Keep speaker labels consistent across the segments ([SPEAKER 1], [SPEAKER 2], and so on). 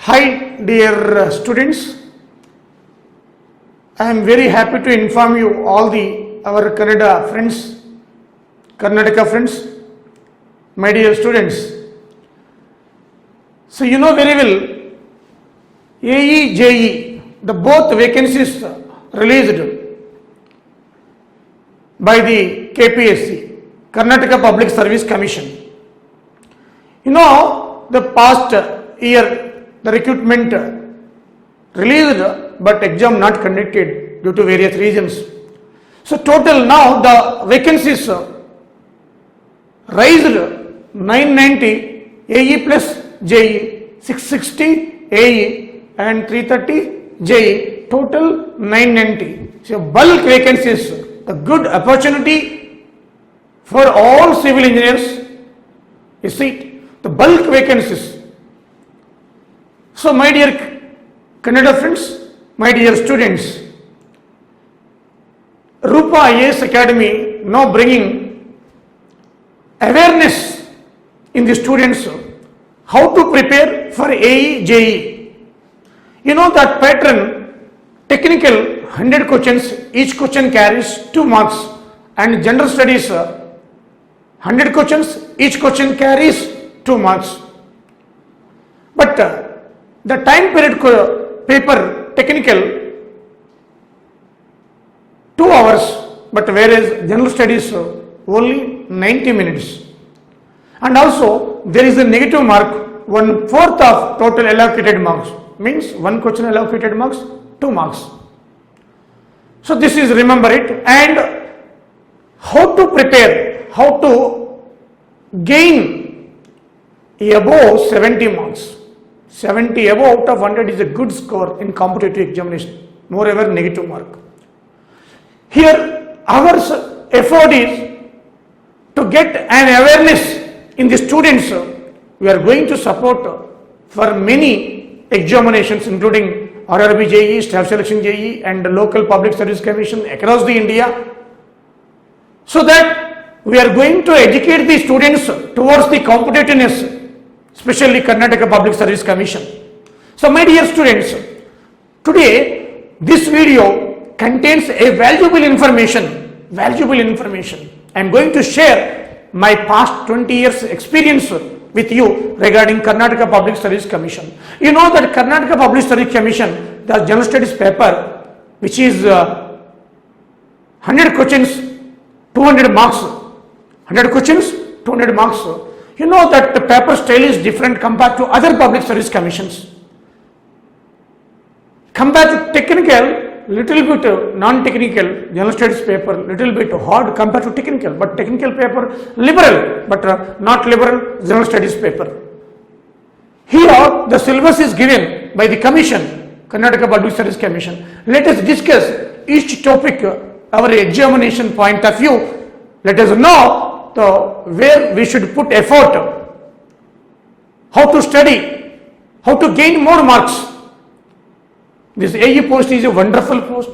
[SPEAKER 1] Hi dear students, I am very happy to inform you all our Kannada friends, Karnataka friends, my dear students. So you know very well, AE, JE, the both vacancies released by the KPSC, Karnataka Public Service Commission. You know, the past year the recruitment released but exam not conducted due to various reasons. So total now the vacancies raised 990 AE plus JE, 660 AE and 330 JE, total 990. So bulk vacancies, a good opportunity for all civil engineers. You see, the bulk vacancies. So my dear Kannada friends, my dear students, Rupa IAS Academy now bringing awareness in the students how to prepare for AE, JE. You know that pattern, technical 100 questions, each question carries 2 marks, and general studies 100 questions, each question carries 2 marks. But the time period paper technical 2 hours, but whereas general studies only 90 minutes. And also there is a negative mark, 1/4 of total allocated marks, means one question allocated marks, 2 marks. So this is, remember it. And how to prepare, how to gain above 70 marks. 70 above out of 100 is a good score in competitive examination, moreover negative mark. Here our effort is to get an awareness in the students. We are going to support for many examinations including RRB JE, Staff Selection JE and the local Public Service Commission across the India, so that we are going to educate the students towards the competitiveness, especially Karnataka Public Service Commission. So my dear students, today this video contains a valuable information. I am going to share my past 20 years experience with you regarding Karnataka Public Service Commission. You know that Karnataka Public Service Commission, the general studies paper, which is 100 questions, 200 marks, 100 questions, 200 marks. You know that the paper style is different compared to other public service commissions. Compared to technical, little bit non-technical, general studies paper, little bit hard compared to technical, but technical paper liberal, but not liberal general studies paper. Here the syllabus is given by the commission, Karnataka Public Service Commission. Let us discuss each topic, our examination point of view. Let us know where we should put effort, how to study, how to gain more marks. This AE post is a wonderful post.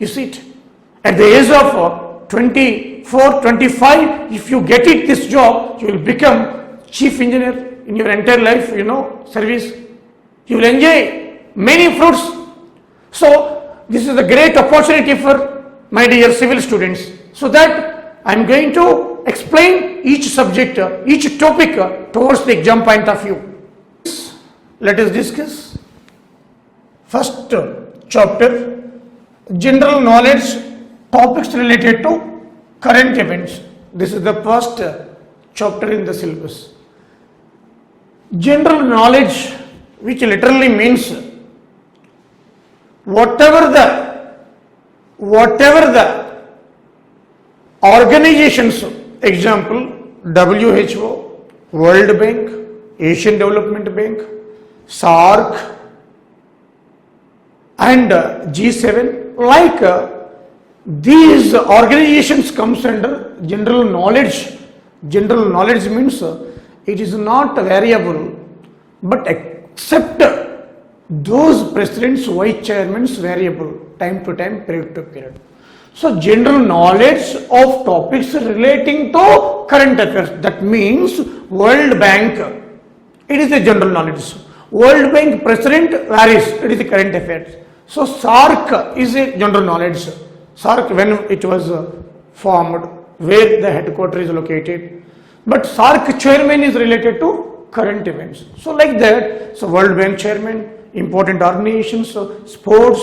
[SPEAKER 1] You see it. At the age of 24, 25, if you get it, this job, you will become chief engineer in your entire life, service. You will enjoy many fruits. So this is a great opportunity for my dear civil students. So that I am going to explain each subject, each topic towards the exam point of view. Let us discuss. First chapter, general knowledge, topics related to current events. This is the first chapter in the syllabus. General knowledge, which literally means whatever the organizations, example WHO, World Bank, Asian Development Bank, SAARC and G7, like these organizations comes under general knowledge. General knowledge means it is not variable, but except those presidents, vice chairmen variable, time to time, period to period. So general knowledge of topics relating to current affairs, that means World Bank, It is a general knowledge. World Bank President varies. It is the current affairs. So SARC is a general knowledge. SARC, when it was formed, where the headquarters is located. But SARC chairman is related to current events. So like that, so World Bank chairman, important organizations, sports,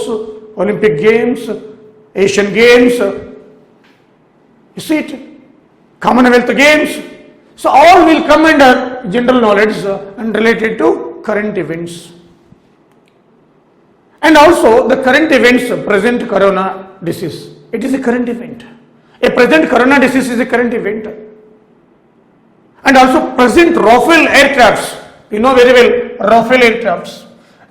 [SPEAKER 1] Olympic Games, Asian Games, you see it, Commonwealth Games. So all will come under general knowledge and related to current events. And also the current events, present corona disease, it is a current event. A present corona disease is a current event. And also present Rafale aircrafts, you know very well Rafale aircrafts.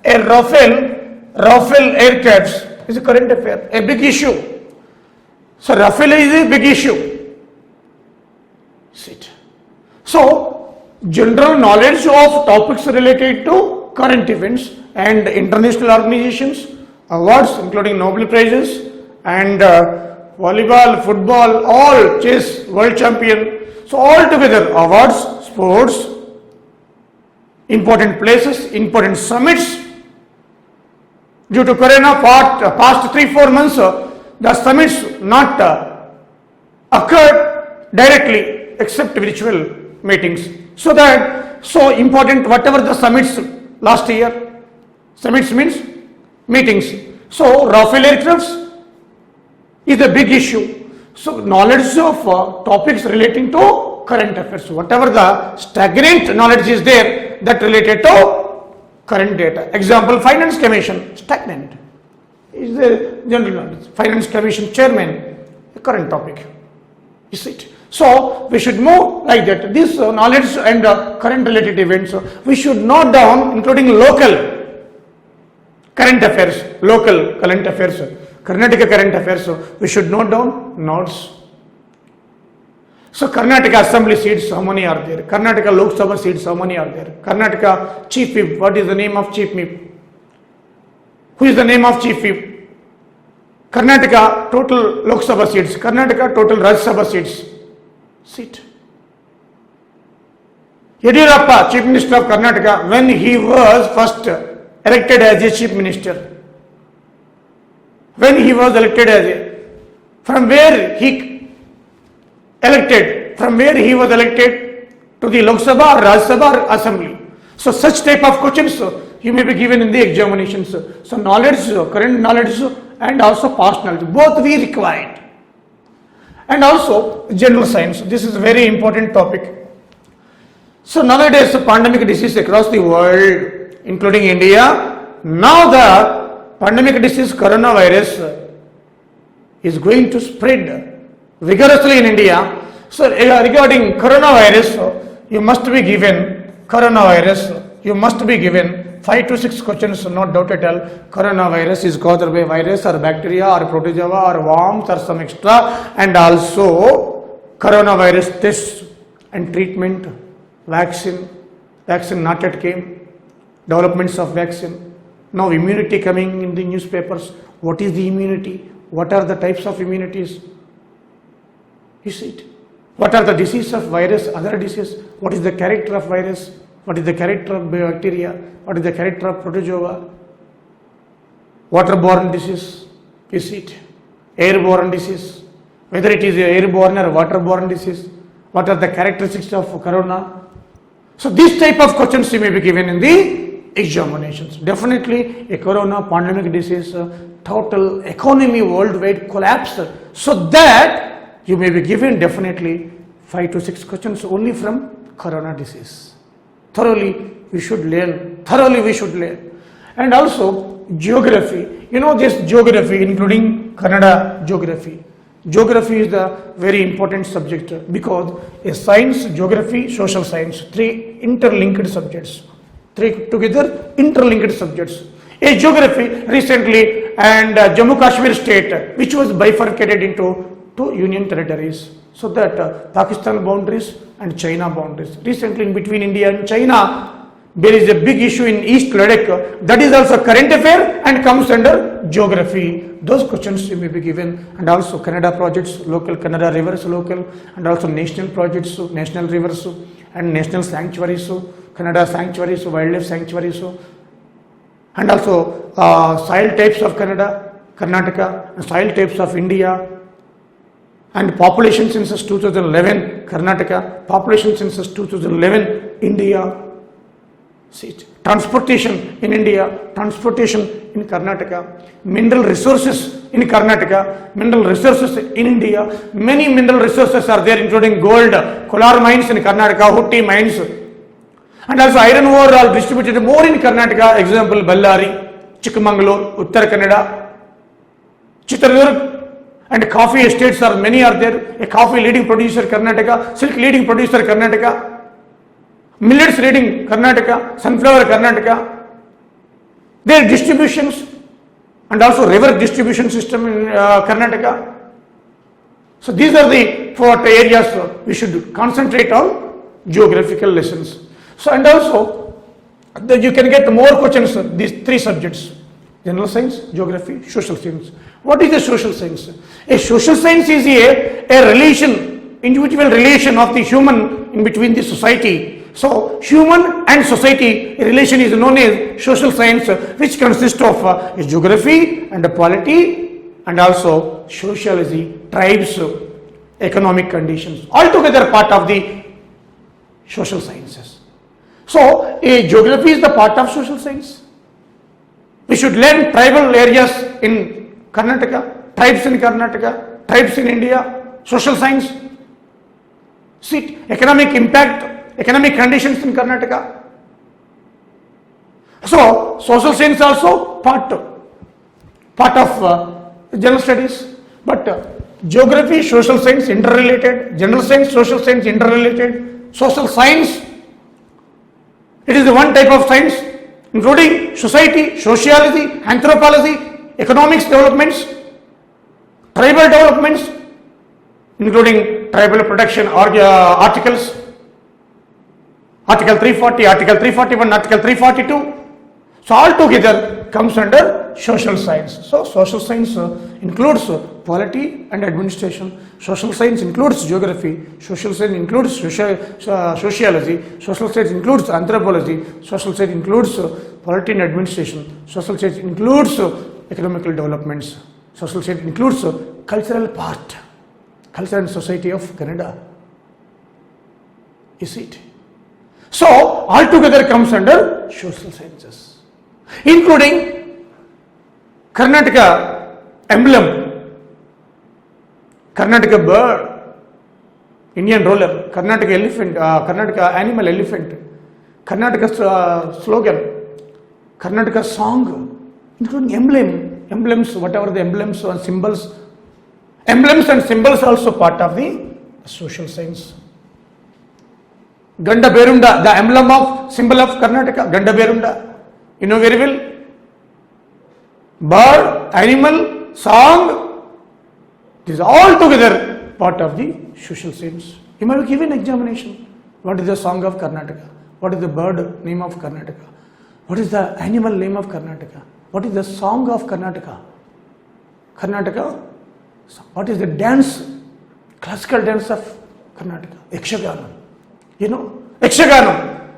[SPEAKER 1] A Rafale aircrafts is a current affair, a big issue. So Rafale is a big issue. Sit. So general knowledge of topics related to current events and international organizations, awards including Nobel Prizes and volleyball, football, all, chess, world champion. So all together awards, sports, important places, important summits. Due to corona past 3-4 months, the summits not occurred directly except virtual meetings. So important whatever the summits last year. Summits means meetings. So Rafale aircrafts is a big issue. So knowledge of topics relating to current affairs. Whatever the stagnant knowledge is there, that related to current data. Example, Finance Commission, stagnant. Is the general knowledge. Finance Commission chairman, a current topic. Is it? So we should move like that. This knowledge and current related events, we should note down, including local current affairs, local current affairs, Karnataka current affairs, we should note down notes. So Karnataka Assembly seats, how many are there? Karnataka Lok Sabha seats, how many are there? Karnataka Chief Whip, what is the name of Chief Whip? Who is the name of Chief Whip? Karnataka total Lok Sabha seats, Karnataka total Rajya Sabha seats. Seat. Yediyurappa, Chief Minister of Karnataka, when he was first elected as a Chief Minister, when he was elected as a, from where he was elected to the Lok Sabha or Rajya Sabha or Assembly. So such type of questions you may be given in the examinations. So knowledge, current knowledge and also past knowledge, both we required. And also general science, this is a very important topic. So nowadays pandemic disease across the world, including India, now the pandemic disease coronavirus is going to spread vigorously in India. So regarding coronavirus, you must be given 5 to 6 questions, not doubt at all. Coronavirus is caused by virus or bacteria or protozoa or worms or some extra, and also coronavirus tests and treatment, vaccine not yet came, developments of vaccine. Now immunity coming in the newspapers. What is the immunity? What are the types of immunities? You see it. What are the diseases of virus, other diseases? What is the character of virus? What is the character of bacteria? What is the character of protozoa? Waterborne disease, you see it. Airborne disease, whether it is airborne or waterborne disease. What are the characteristics of corona? So these type of questions you may be given in the examinations. Definitely a corona pandemic disease, total economy worldwide collapsed. So that you may be given definitely 5 to 6 questions only from corona disease. Thoroughly we should learn. And also geography. You know this geography, including Kannada geography. Geography is the very important subject because a science, geography, social science, 3 interlinked subjects. 3 together interlinked subjects. A geography recently and Jammu Kashmir state, which was bifurcated into 2 union territories. So that Pakistan boundaries and China boundaries. Recently in between India and China, there is a big issue in East Ladakh. That is also current affair and comes under geography. Those questions you may be given, and also Kannada projects, local Kannada rivers local, and also national projects, national rivers and national sanctuaries, Kannada sanctuaries, wildlife sanctuaries, and also soil types of Karnataka, and soil types of India, and population census 2011 Karnataka, population census 2011 India. See, transportation in India, transportation in Karnataka, mineral resources in Karnataka, mineral resources in India. Many mineral resources are there, including gold, Kolar mines in Karnataka, Hutti mines, and also iron ore are distributed more in Karnataka. Example, Ballari, Chikmagalur, Uttara Kannada, Chitradurg, and coffee estates are many are there. A coffee leading producer Karnataka, silk leading producer Karnataka, millets leading Karnataka, sunflower Karnataka. Their distributions and also river distribution system in Karnataka. So these are the 4 areas we should concentrate on geographical lessons. So and also you can get more questions, these 3 subjects: general science, geography, social science. What is a social science? A social science is a relation, individual relation of the human in between the society. So human and society relation is known as social science, which consists of geography and polity and also sociology, tribes, economic conditions, altogether part of the social sciences. So a geography is the part of social science. We should learn tribal areas in Karnataka, tribes in Karnataka, tribes in India, social science. See, economic impact, economic conditions in Karnataka. So social science also part of general studies, but geography, social science interrelated, general science, social science interrelated, social science, it is the one type of science including society, sociology, anthropology, economics developments, tribal developments, including tribal protection articles, Article 340, Article 341, Article 342. So all together comes under social science. So social science includes polity and administration. Social science includes geography. Social science includes sociology. Social science includes anthropology. Social science includes polity and administration. Social science includes economical developments. Social science includes cultural part, culture and society of Canada. Is it? So altogether comes under social sciences, including Karnataka emblem, Karnataka bird, Indian roller, Karnataka elephant, Karnataka animal elephant, Karnataka slogan, Karnataka song, including emblems, whatever the emblems or symbols, emblems and symbols also part of the social science. Ganda Berunda, the emblem of symbol of Karnataka, Ganda Berunda, you know very well. Bird, animal, song, this is all together part of the social science. You might give an examination. What is the song of Karnataka? What is the bird name of Karnataka? What is the animal name of Karnataka? What is the song of Karnataka? Karnataka, what is the dance, classical dance of Karnataka? Yakshaganam. You know, Yakshaganam.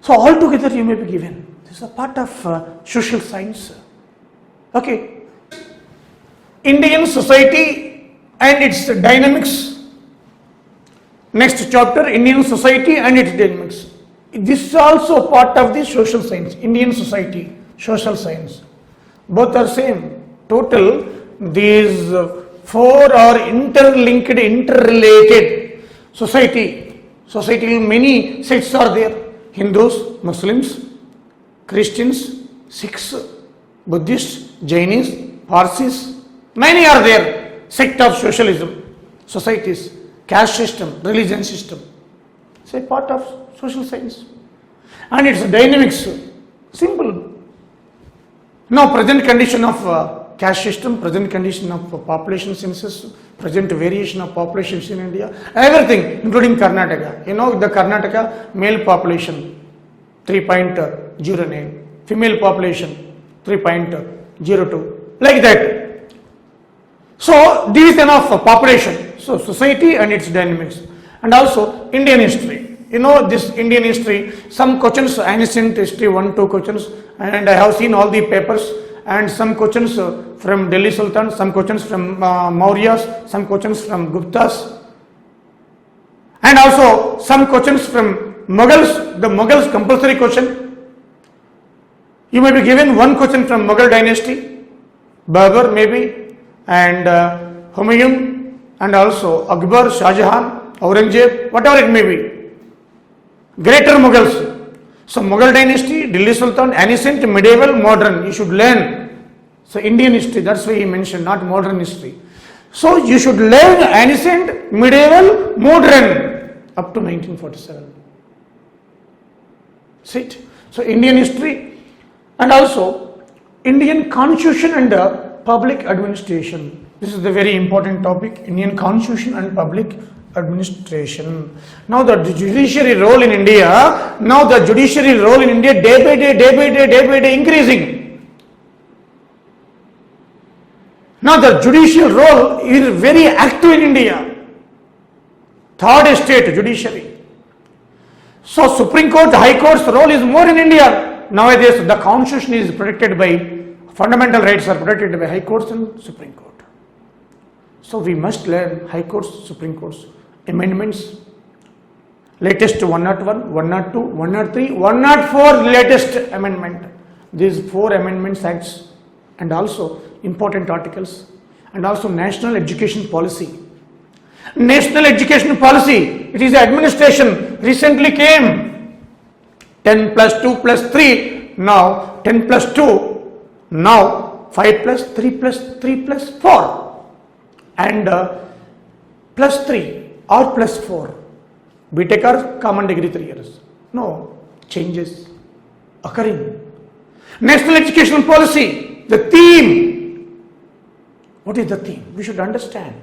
[SPEAKER 1] So all together you may be given. This is a part of social science. Okay. Indian society and its dynamics. Next chapter, Indian society and its dynamics. This is also part of the social science. Indian society, social science. Both are same. Total, these 4 are interlinked, interrelated. Society, many sects are there. Hindus, Muslims, Christians, Sikhs, Buddhists, Jainis, Parsis, many are there. Sect of socialism, societies, caste system, religion system. It's a part of social science. And its dynamics, simple. Now present condition of caste system, present condition of population census, present variation of populations in India, everything including Karnataka. You know the Karnataka male population 3.09, female population 3.02, like that. So division of population, so society and its dynamics, and also Indian history. You know this Indian history, some questions, ancient history, 1-2 questions, and I have seen all the papers, and some questions from Delhi Sultan, some questions from Mauryas, some questions from Guptas, and also some questions from Mughals, the Mughals compulsory question. You may be given one question from Mughal dynasty, Babur maybe, and Humayun, and also Akbar, Shah Jahan, Aurangzeb, whatever it may be. Greater Mughals. So Mughal dynasty, Delhi Sultan, ancient, medieval, modern, you should learn. So Indian history, that's why he mentioned, not modern history. So you should learn ancient, medieval, modern up to 1947. See it? So Indian history and also Indian constitution and public administration. This is the very important topic, Indian constitution and public administration. Now the judiciary role in India, day by day increasing. Now the judicial role is very active in India. Third estate judiciary. So Supreme Court, High Court's role is more in India. Nowadays the constitution is protected by, fundamental rights are protected by High Courts and Supreme Court. So we must learn High Courts, Supreme Courts, amendments, latest 101, 102, 103, 104 latest amendment. These 4 amendments acts and also important articles, and also national education policy. National education policy, it is administration, recently came 10 plus 2 plus 3, now 10 plus 2, now 5 plus 3 plus 3 plus 4, and plus 3 or plus 4. BTech or common degree 3 years. No, changes occurring. National education policy, the theme. What is the theme? We should understand.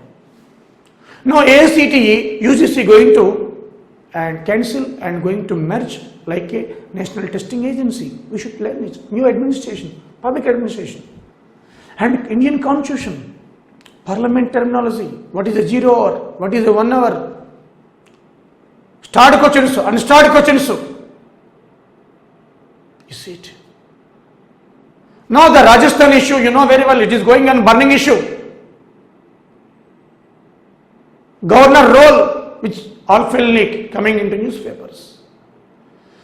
[SPEAKER 1] Now AICTE, UGC going to and cancel and going to merge like a national testing agency. We should learn it. New administration, public administration, and Indian constitution, parliament terminology. What is a 0 hour? What is a 1 hour? Start questions, unstart questions. You see it. Now the Rajasthan issue, you know very well, it is going on burning issue. Governor role, which all fell leak coming into newspapers.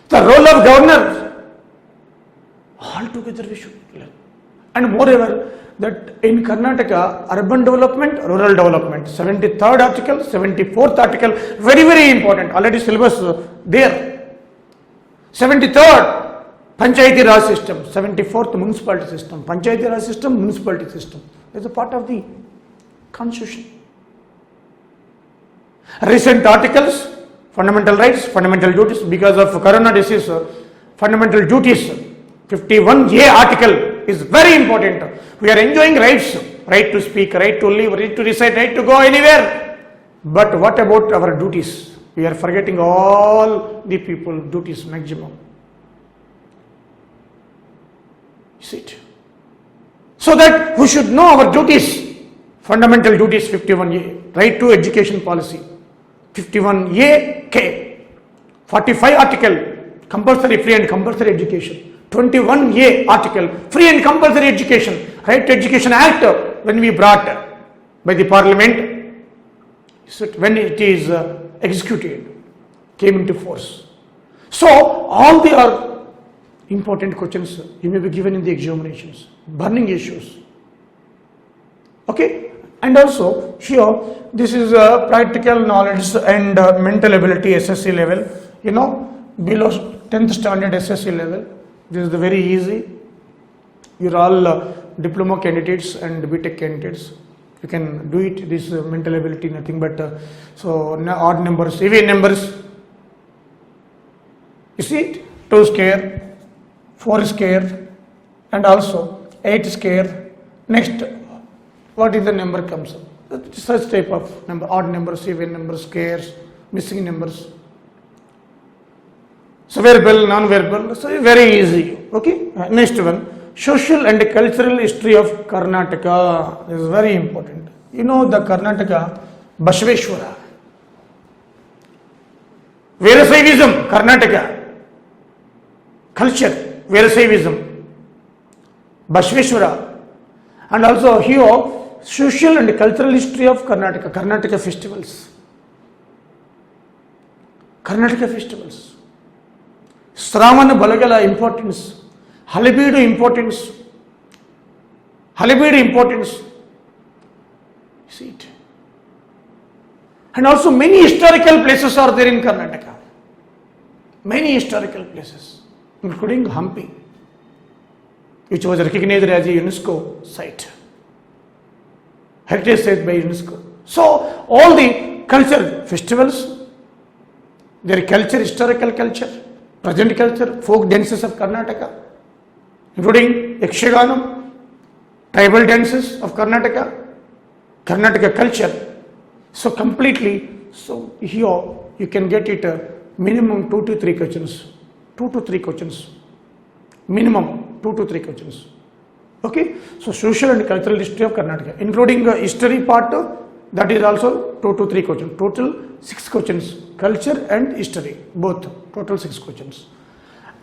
[SPEAKER 1] The role of governor, altogether we should learn. And moreover, that in Karnataka, urban development, rural development, 73rd article, 74th article, very, very important, already syllabus there. 73rd, Panchayati Raj system, 74th municipality system, Panchayati Raj system, municipality system. It's a part of the constitution. Recent articles, fundamental rights, fundamental duties, because of corona disease, fundamental duties, 51A article is very important. We are enjoying rights, right to speak, right to live, right to reside, right to go anywhere. But what about our duties? We are forgetting all the people duties maximum. See it. So that we should know our duties, fundamental duties 51A, right to education policy. 51A K, 45 article, compulsory free and compulsory education. 21A article, free and compulsory education, right to education act when we brought by the parliament, when it is executed, came into force. So all the are important questions you may be given in the examinations, burning issues. Okay. And also here, this is practical knowledge and mental ability SSC level, you know, below 10th standard SSC level. This is the very easy. You're all diploma candidates and BTech candidates. You can do it. This mental ability, nothing but so odd numbers, even numbers. You see it? 2 square, 4 square, and also 8 square. Next, what is the number comes up? Such type of number, odd numbers, even numbers, squares, missing numbers. So verbal, non-verbal, so very easy. Okay. Next one, social and cultural history of Karnataka. This is very important. You know the Karnataka, Basaveshwara. Veerasaivism, Karnataka. Culture, Veerasaivism, Bashveshwara, and also here social and cultural history of Karnataka, Karnataka festivals. Karnataka festivals. Sravana Balagala importance, Halebeedu importance, Halebeedu importance. See it. And also many historical places are there in Karnataka. Many historical places, including Hampi, which was recognized as a UNESCO site, heritage site by UNESCO. So all the culture festivals, their culture, historical culture, present culture, folk dances of Karnataka, including Yakshaganam, tribal dances of Karnataka, Karnataka culture. So completely, so here you can get it minimum 2 to 3 questions. 2 to 3 questions. Minimum 2 to 3 questions. Okay, so social and cultural history of Karnataka, including history part, that is also 2 to 3 questions. Total 6 questions. Culture and history, both. Total 6 questions.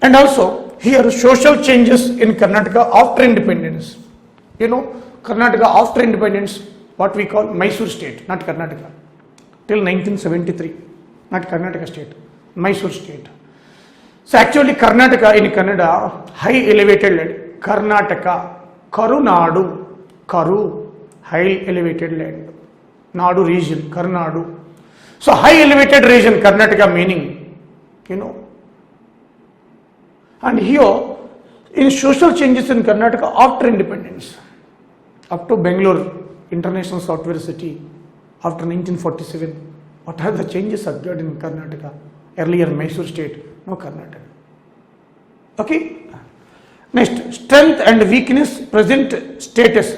[SPEAKER 1] And also here social changes in Karnataka after independence. You know, Karnataka after independence, what we call Mysore state, not Karnataka. Till 1973, not Karnataka state, Mysore state. So actually Karnataka in Kannada, high elevated land. Karnataka, Karunadu, Karu, high elevated land. Nadu region, Karnadu. So high elevated region, Karnataka meaning, you know. And here, in social changes in Karnataka after independence, up to Bangalore International Software City, after 1947, what are the changes occurred in Karnataka? Earlier Mysore state, now Karnataka. Okay. Next, strength and weakness, present status.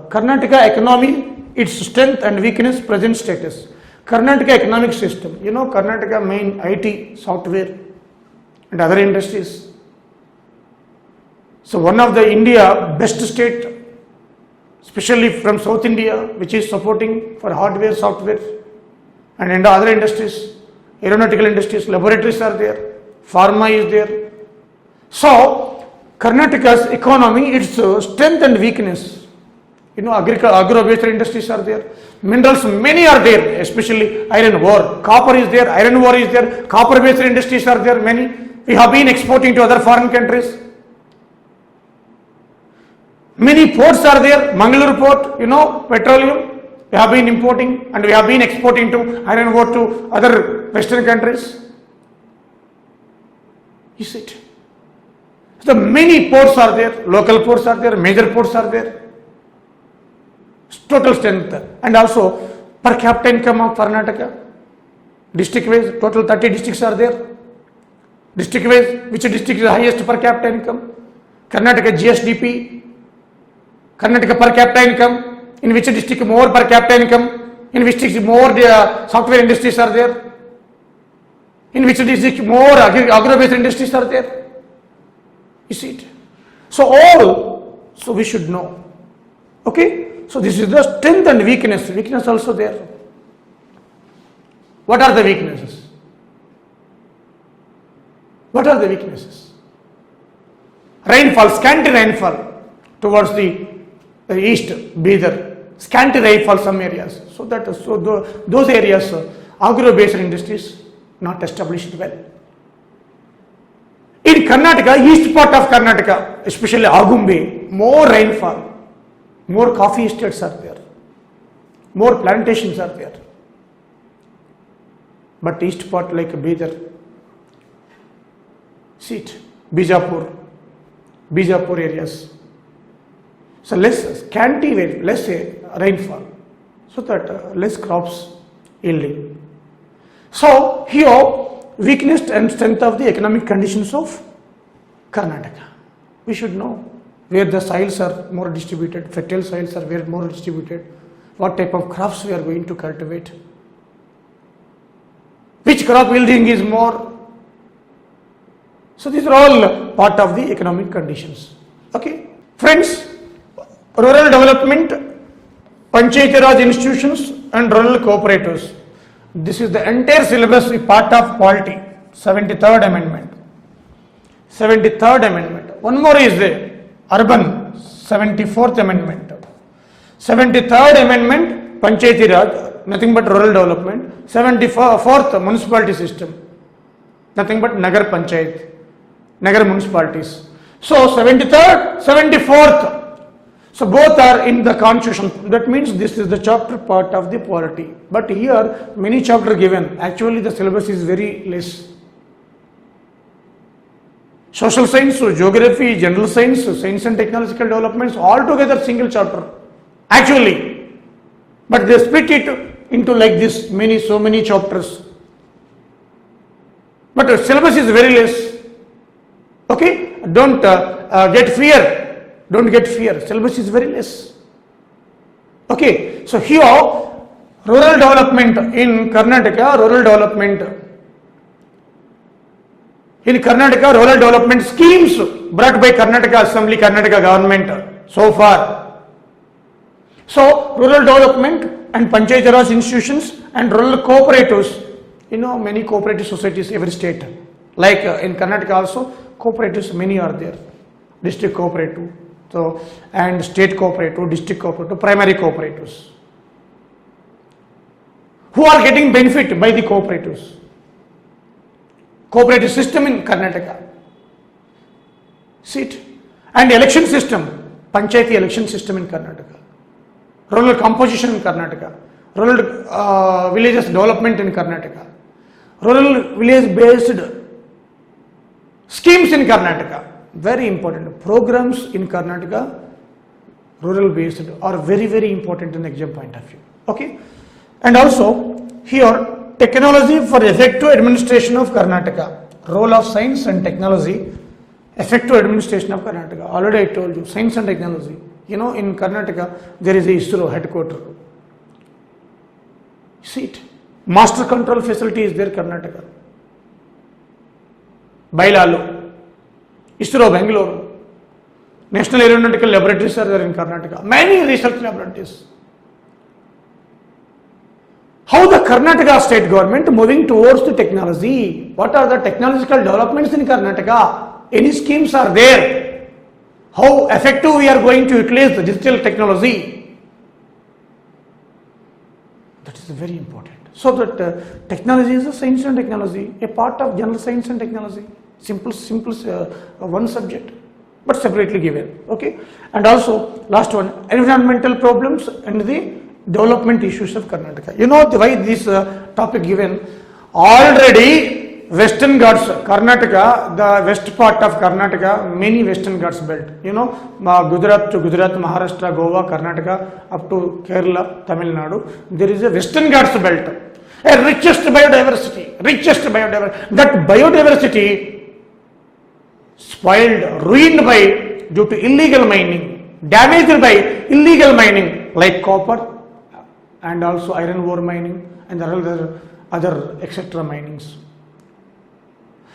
[SPEAKER 1] Karnataka economy, its strength and weakness, present status. Karnataka economic system, you know, Karnataka main IT, software and other industries. So one of the India best state, especially from South India, which is supporting for hardware, software and other industries, aeronautical industries, laboratories are there, pharma is there. So Karnataka's economy, its strength and weakness, you know, agro-based industries are there, minerals many are there, especially iron ore, copper is there, iron ore is there, copper-based industries are there many. We have been exporting to other foreign countries. Many ports are there, Mangalore port, you know, petroleum, we have been importing and we have been exporting to iron ore to other western countries. Is it? So many ports are there, local ports are there, major ports are there. Total strength and also per capita income of Karnataka, district wise, total 30 districts are there. District wise, which district is the highest per capita income? Karnataka GSDP, Karnataka per capita income, in which district more per capita income, in which district more software industries are there, in which district more agro-based industries are there. You see it? So we should know. Okay? So this is the strength and weakness. Weakness also there. What are the weaknesses? What are the weaknesses? Rainfall, scanty rainfall towards the east, Bidar, scanty rainfall some areas. So those areas, agro-based industries not established well. In Karnataka, east part of Karnataka, especially Agumbe, more rainfall, more coffee estates are there, more plantations are there. But east part like Bidar, see it, Bijapur areas. So less scanty rain, less rainfall, so that less crops yielding. So here weakness and strength of the economic conditions of Karnataka. We should know where the soils are more distributed, fertile soils are where more distributed, what type of crops we are going to cultivate, which crop yielding is more. So these are all part of the economic conditions. Okay, friends, rural development, Panchayati Raj institutions and rural cooperatives. This is the entire syllabus part of polity, 73rd amendment. 73rd amendment. One more is the urban, 74th amendment. 73rd amendment, Panchayati Raj, nothing but rural development. 74th municipality system, nothing but Nagar Panchayat, Nagar municipalities. So 73rd, 74th. So both are in the constitution. That means this is the chapter part of the polity. But here many chapter given. Actually the syllabus is very less. Social science, geography, general science, science and technological developments, all together single chapter. Actually. But they split it into like this, so many chapters. But the syllabus is very less. Okay? Don't get fear. Don't get fear. Syllabus is very less. Okay. So here, rural development in Karnataka, rural development schemes brought by Karnataka Assembly, Karnataka government so far. So rural development and Panchayati Raj institutions and rural cooperatives, many cooperative societies every state. Like in Karnataka also, cooperatives many are there. District cooperative, and state cooperative, district cooperative, primary cooperatives. Who are getting benefit by the cooperatives? Cooperative system in Karnataka. See it. And election system, Panchayati election system in Karnataka. Rural composition in Karnataka. Rural villages development in Karnataka. Rural village based schemes in Karnataka. Very important. Programs in Karnataka, rural based, are very, very important in exam point of view. Okay. And also here, technology for effective administration of Karnataka. Role of science and technology, effective administration of Karnataka. Already I told you, science and technology. In Karnataka, there is a ISRO headquarters. See it. Master control facility is there, Karnataka. Bailalu. ISRO Bangalore, National Aeronautical Laboratories are there in Karnataka, many research laboratories. How the Karnataka state government moving towards the technology? What are the technological developments in Karnataka? Any schemes are there? How effective we are going to utilize the digital technology? That is very important. So that technology is a science and technology, a part of general science and technology. Simple one subject, but separately given. Okay. And also last one, environmental problems and the development issues of Karnataka. Why this topic given? Already Western Ghats, Karnataka, the west part of Karnataka, many Western Ghats belt. Gujarat to Gujarat, Maharashtra, Goa, Karnataka, up to Kerala, Tamil Nadu. There is a Western Ghats belt, a richest biodiversity. That biodiversity spoiled, ruined due to illegal mining, damaged by illegal mining like copper and also iron ore mining and other etc. minings.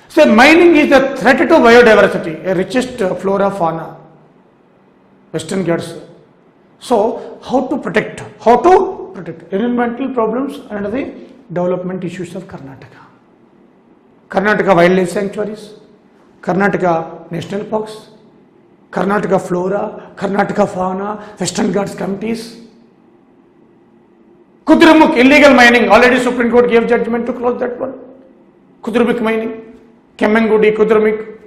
[SPEAKER 1] So mining is a threat to biodiversity, a richest flora fauna, Western Ghats. So how to protect environmental problems and the development issues of Karnataka. Karnataka wildlife sanctuaries, Karnataka national parks, Karnataka flora, Karnataka fauna, Western Ghats committees. Kudremukh illegal mining, already Supreme Court gave judgment to close that one. Kudremukh mining, Kemmangudi, Kudremukh.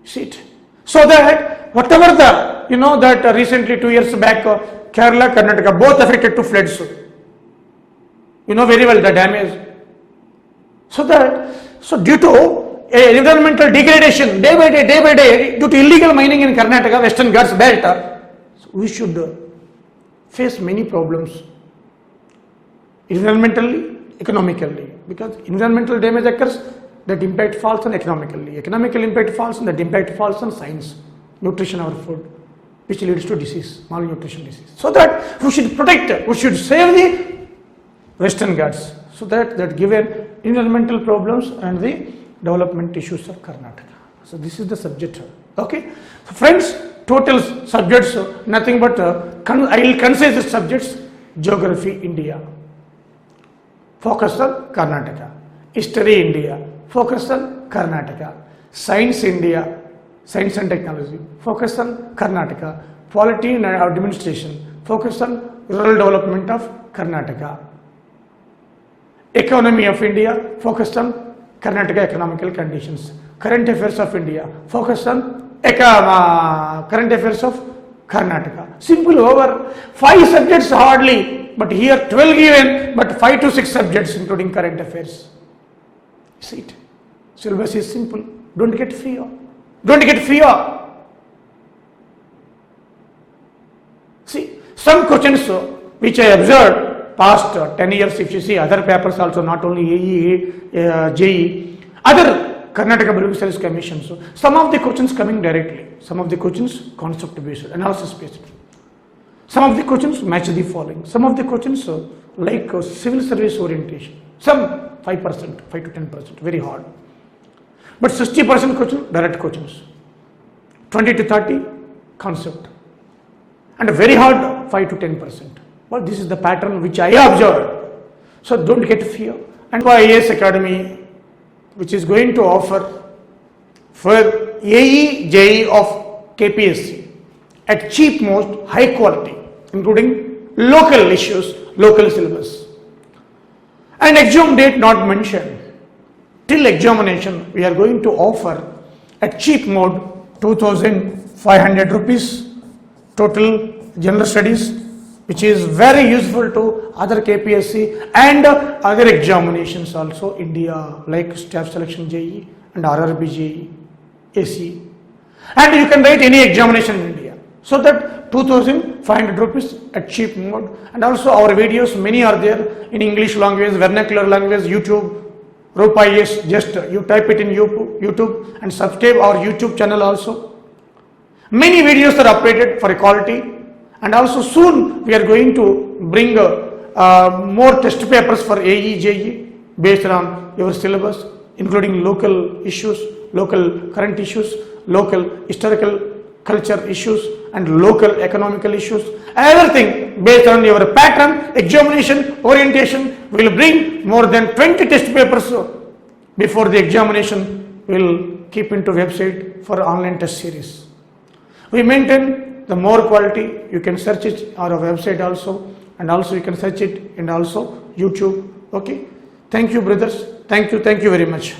[SPEAKER 1] See it. So that whatever that recently 2 years back, Kerala, Karnataka, both affected to floods. Very well the damage. So due to environmental degradation, day by day, due to illegal mining in Karnataka, Western Ghats belt, we should face many problems. Environmentally, economically, because environmental damage occurs, that impact falls on economically. Economical impact falls on, that impact falls on science, nutrition of food, which leads to disease, malnutrition disease. So that we should protect, we should save the Western Ghats, so that given environmental problems and the development issues of Karnataka. So this is the subject. Okay. So friends, total subjects, nothing but I will concise the subjects: geography, India, focus on Karnataka. History India, focus on Karnataka. Science India, science and technology, focus on Karnataka. Polity and administration, focus on rural development of Karnataka. Economy of India, focused on Karnataka economical conditions. Current affairs of India, focused on current affairs of Karnataka. Simple, over. 5 subjects hardly, but here 12 given, but 5 to 6 subjects including current affairs. See it. Syllabus is simple. Don't get fear. Don't get fear. See, some questions which I observed past 10 years, if you see other papers also, not only AE, JE, other Karnataka Public Service Commissions, so some of the questions coming directly, some of the questions concept based, analysis based. Some of the questions match the following. Some of the questions like civil service orientation. Some 5%, 5 to 10%, very hard. But 60% question, direct questions. 20 to 30, concept. And very hard, 5 to 10%. Well, this is the pattern which I observed. So don't get fear. And for IAS Academy, which is going to offer for AE, JE of KPSC at cheap most, high quality, including local issues, local syllabus. And exam date not mentioned. Till examination, we are going to offer at cheap mode 2,500 rupees total general studies, which is very useful to other KPSC and other examinations also, India, like staff selection JE and RRB JE, AC. And you can write any examination in India. So that 2,500 rupees at cheap mode. And also our videos, many are there in English language, vernacular language, YouTube, Rupa IAS, just you type it in YouTube and subscribe our YouTube channel also. Many videos are updated for equality. And also soon we are going to bring more test papers for AE, JE based on your syllabus, including local issues, local current issues, local historical culture issues and local economical issues. Everything based on your pattern, examination, orientation. We will bring more than 20 test papers before the examination. We will keep into website for online test series. We maintain the more quality. You can search it on our website also, and also you can search it and also YouTube. Okay. Thank you, brothers. Thank you very much.